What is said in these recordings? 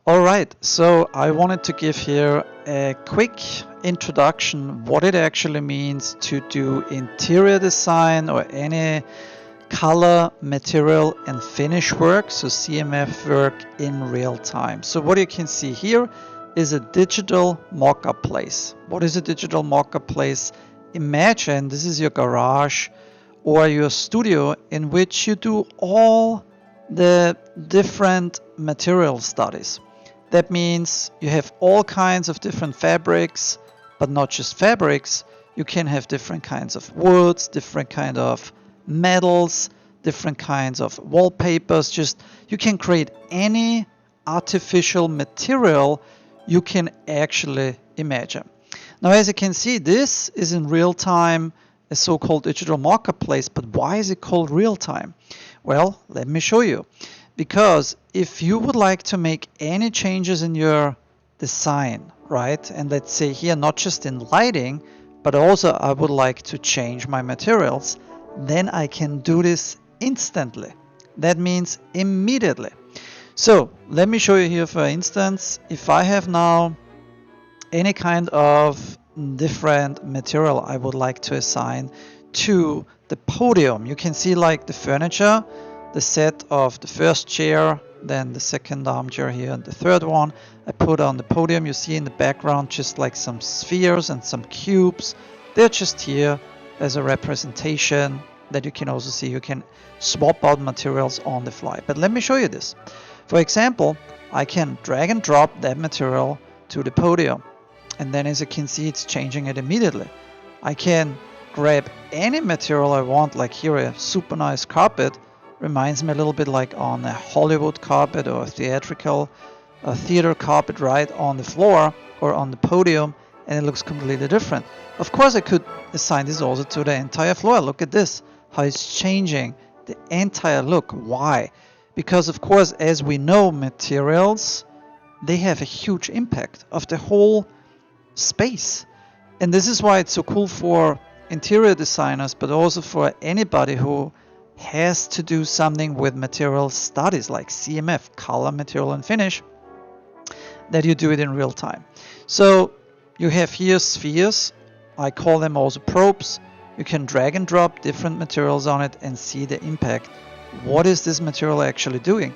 Alright, so I wanted to give here a quick introduction what it actually means to do interior design or any color, material and finish work, so CMF work in real time. So what you can see here is a digital mock-up place. What is a digital mock-up place? Imagine this is your garage or your studio in which you do all the different material studies. That means you have all kinds of different fabrics, but not just fabrics. You can have different kinds of woods, different kind of metals, different kinds of wallpapers. Just you can create any artificial material you can actually imagine. Now, as you can see, this is in real time a so-called digital mock-up place. But why is it called real time? Well, let me show you. Because if you would like to make any changes in your design, right, and let's say here not just in lighting, but also I would like to change my materials, then I can do this instantly. That means immediately. So let me show you here, for instance, if I have now any kind of different material I would like to assign to the podium. You can see like the furniture, the set of the first chair, then the second armchair here, and the third one I put on the podium. You see in the background just like some spheres and some cubes. They're just here as a representation that you can also see. You can swap out materials on the fly. But let me show you this. For example, I can drag and drop that material to the podium. And then as you can see, it's changing it immediately. I can grab any material I want, like here a super nice carpet. Reminds me a little bit like on a Hollywood carpet or a theater carpet, right on the floor or on the podium, and it looks completely different. Of course, I could assign this also to the entire floor. Look at this, how it's changing the entire look. Why? Because of course, as we know, materials, they have a huge impact of the whole space. And this is why it's so cool for interior designers, but also for anybody who has to do something with material studies like CMF, color, material and finish, that you do it in real time. So you have here spheres. I call them also probes. You can drag and drop different materials on it and see the impact. What is this material actually doing?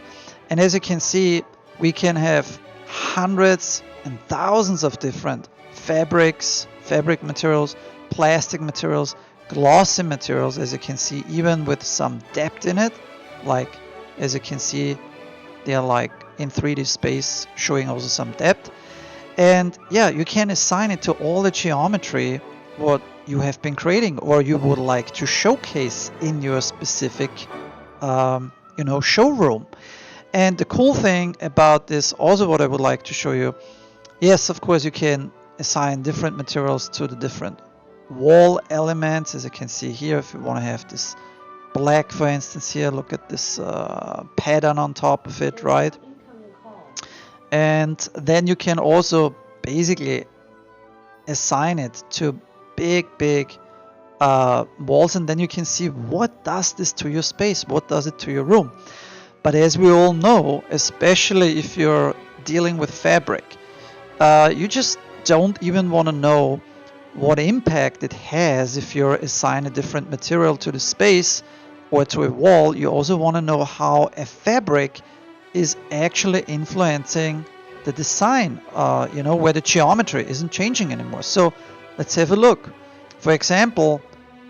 And as you can see, we can have hundreds and thousands of different fabrics, fabric materials, plastic materials, glossy materials, as you can see, even with some depth in it. Like, as you can see, they are like in 3D space, showing also some depth. And yeah, you can assign it to all the geometry what you have been creating or you would like to showcase in your specific showroom. And the cool thing about this, also what I would like to show you, yes, of course you can assign different materials to the different wall elements, as you can see here. If you want to have this black, for instance, here, look at this pattern on top of it, right? And then you can also basically assign it to big walls, and then you can see what does this to your space, what does it to your room. But as we all know, especially if you're dealing with fabric, you just don't even want to know what impact it has if you're assigning a different material to the space or to a wall. You also want to know how a fabric is actually influencing the design, where the geometry isn't changing anymore. So let's have a look. For example,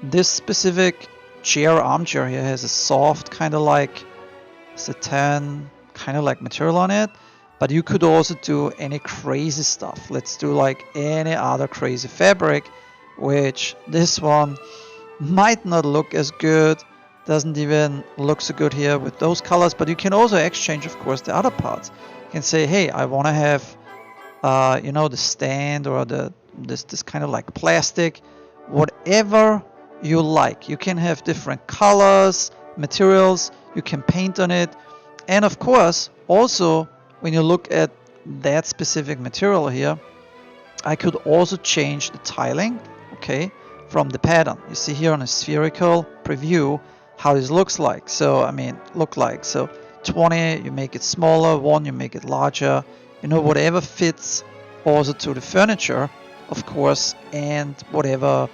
this specific armchair here has a soft kind of like satin kind of like material on it, but you could also do any crazy stuff. Let's do like any other crazy fabric, which this one might not look as good, doesn't even look so good here with those colors, but you can also exchange, of course, the other parts. You can say, hey, I want to have the stand or this kind of like plastic, whatever you like. You can have different colors, materials, you can paint on it. And of course, also when you look at that specific material here, I could also change the tiling, okay, from the pattern. You see here on a spherical preview how this looks like. So, so 20, you make it smaller, 1, you make it larger, whatever fits also to the furniture, of course, and whatever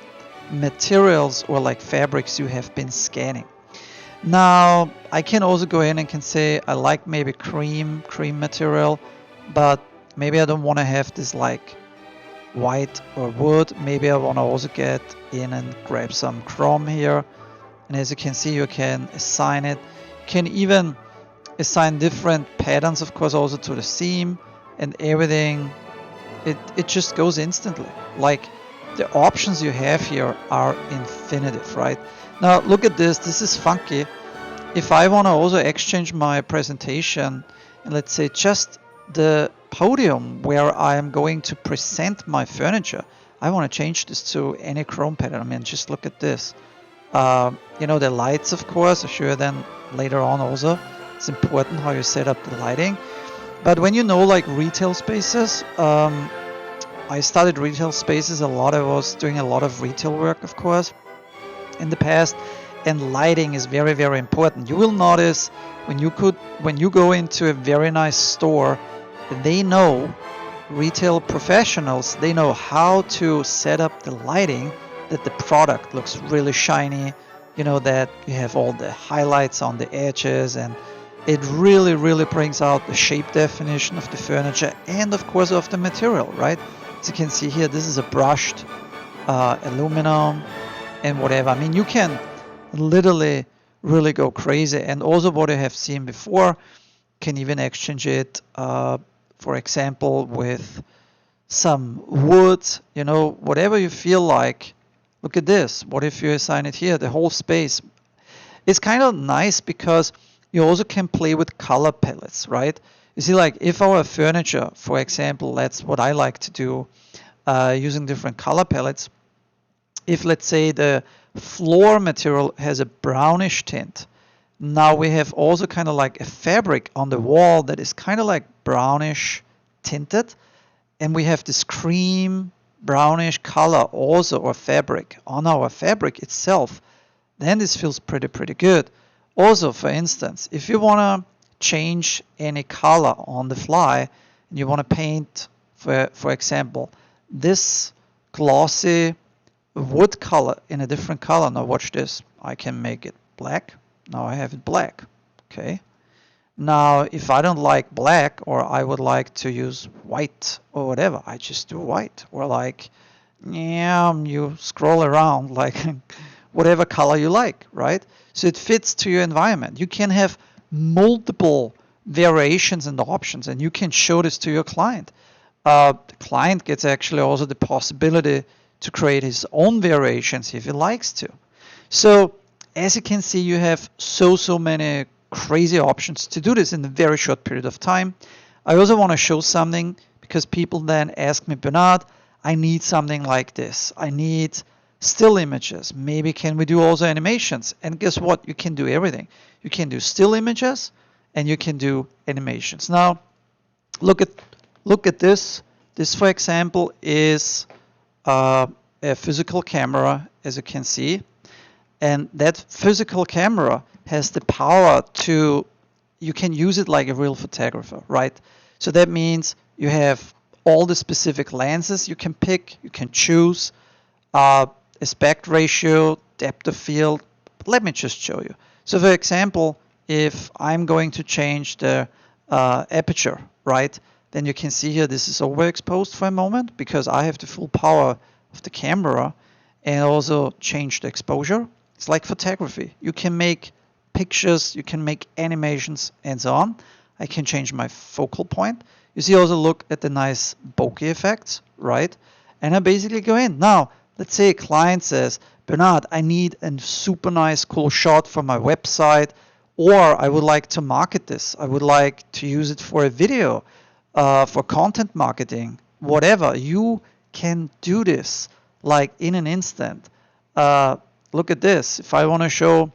materials or like fabrics you have been scanning. Now I can also go in and can say I like maybe cream material, but maybe I don't want to have this like white or wood. Maybe I want to also get in and grab some chrome here, and as you can see, you can assign it. You can even assign different patterns, of course, also to the seam and everything. It just goes instantly. Like, the options you have here are infinitive, right? Now look at this. This is funky. If I want to also exchange my presentation, and let's say just the podium where I am going to present my furniture, I want to change this to any chrome pattern. I mean, just look at this. The lights, of course, I'll show you then later on also. It's important how you set up the lighting. But when you know like retail spaces, I studied retail spaces a lot. I was doing a lot of retail work, of course, in the past, and lighting is very, very important. You will notice when you go into a very nice store, they know, retail professionals, they know how to set up the lighting that the product looks really shiny, that you have all the highlights on the edges, and it really, really brings out the shape definition of the furniture and of course of the material, right? As you can see here, this is a brushed aluminum and whatever. I mean, you can literally really go crazy. And also what I have seen before, can even exchange it, for example, with some wood, whatever you feel like. Look at this. What if you assign it here, the whole space? It's kind of nice because you also can play with color palettes, right? You see, like if our furniture, for example, that's what I like to do, using different color palettes. If let's say the floor material has a brownish tint, now we have also kind of like a fabric on the wall that is kind of like brownish tinted, and we have this cream brownish color also, or fabric on our fabric itself, then this feels pretty good. Also, for instance, if you want to change any color on the fly and you want to paint, for example, this glossy wood color in a different color. Now watch this. I can make it black. Now I have it black. Okay. Now if I don't like black, or I would like to use white or whatever, I just do white. Or like, yeah, you scroll around like whatever color you like, right? So it fits to your environment. You can have multiple variations and options, and you can show this to your client. The client gets actually also the possibility to create his own variations if he likes to. So as you can see, you have so many crazy options to do this in a very short period of time. I also want to show something, because people then ask me, Bernhard, I need something like this. I need still images. Maybe can we do also animations? And guess what? You can do everything. You can do still images and you can do animations. Now look at this. This, for example, is a physical camera, as you can see, and that physical camera has the power to, you can use it like a real photographer, right? So that means you have all the specific lenses you can pick, you can choose, aspect ratio, depth of field. Let me just show you. So for example, if I'm going to change the aperture, right, then you can see here this is overexposed for a moment because I have the full power of the camera, and also change the exposure. It's like photography. You can make pictures, you can make animations, and so on. I can change my focal point. You see, also look at the nice bokeh effects, right? And I basically go in. Now, let's say a client says, Bernhard, I need a super nice, cool shot for my website, or I would like to market this. I would like to use it for a video, for content marketing, whatever. You can do this like in an instant. Look at this. If I want to show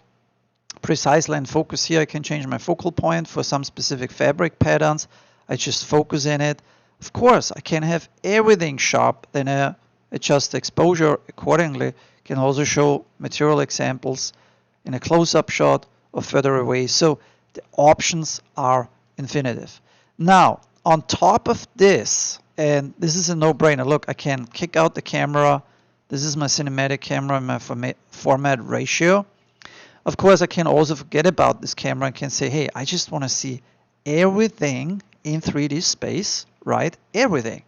precisely and focus here, I can change my focal point for some specific fabric patterns. I just focus in it. Of course, I can have everything sharp, then adjust the exposure accordingly. Can also show material examples in a close-up shot or further away. So the options are infinitive. Now, on top of this, and this is a no-brainer. Look, I can kick out the camera. This is my cinematic camera, my format ratio. Of course, I can also forget about this camera and can say, hey, I just want to see everything in 3D space, right? Everything.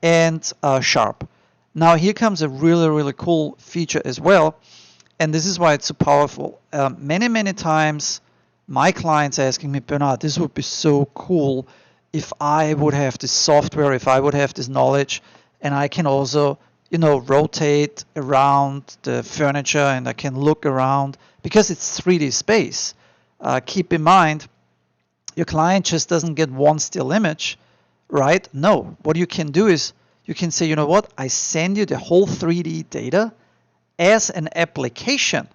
And sharp. Now here comes a really, really cool feature as well. And this is why it's so powerful. Many times my clients are asking me, Bernhard, this would be so cool if I would have this software, if I would have this knowledge, and I can also, rotate around the furniture and I can look around because it's 3D space. Keep in mind, your client just doesn't get one still image, right? No, what you can do is you can say, you know what, I send you the whole 3D data as an application.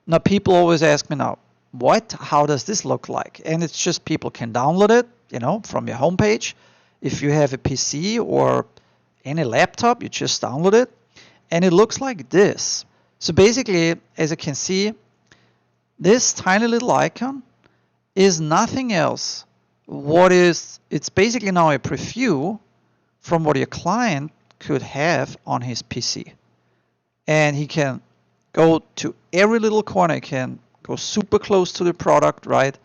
Now, people always ask me now, how does this look like? And it's just people can download it, from your homepage. If you have a PC or any laptop, you just download it. And it looks like this. So basically, as you can see, this tiny little icon is nothing else. It's basically now a preview from what your client could have on his PC. And he can go to every little corner. He can go super close to the product, right?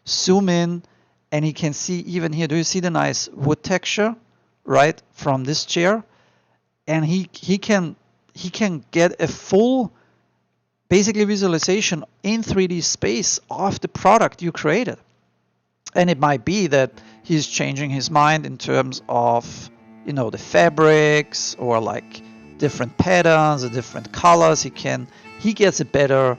Zoom in, and he can see even here. Do you see the nice wood texture, right, from this chair? And he can get a full, basically, visualization in 3D space of the product you created. And it might be that he's changing his mind in terms of, the fabrics or like different patterns or different colors. He gets a better,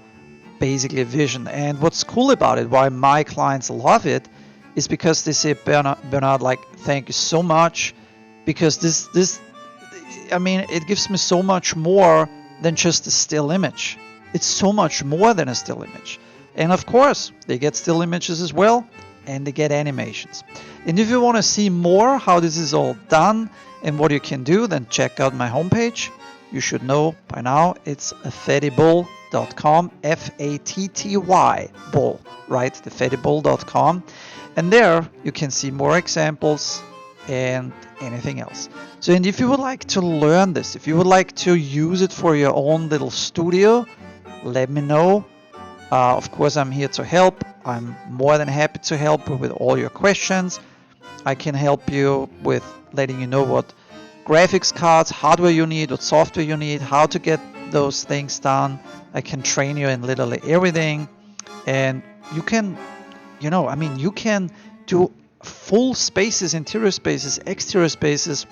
basically, vision. And what's cool about it, why my clients love it, is because they say, Bernhard, like, thank you so much, because it gives me so much more than just a still image. It's so much more than a still image. And of course, they get still images as well, and they get animations. And if you want to see more how this is all done and what you can do, then check out my homepage. You should know by now it's FattyBull.com, F-A-T-T-Y, bull, right? The FattyBull.com. And there you can see more examples and anything else. So, and if you would like to learn this, if you would like to use it for your own little studio, let me know. Of course, I'm here to help. I'm more than happy to help with all your questions. I can help you with letting you know what graphics cards, hardware you need, what software you need, how to get those things done. I can train you in literally everything. And you can, you can do full spaces, interior spaces, exterior spaces.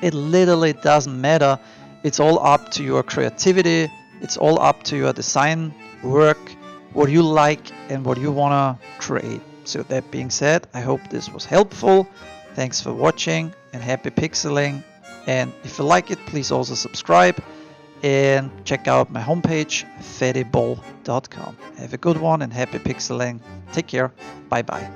It literally doesn't matter. It's all up to your creativity. It's all up to your design work, what you like and what you want to create. So that being said, I hope this was helpful. Thanks for watching and happy pixeling. And if you like it, please also subscribe and check out my homepage, FattyBull.com. Have a good one and happy pixeling. Take care. Bye bye.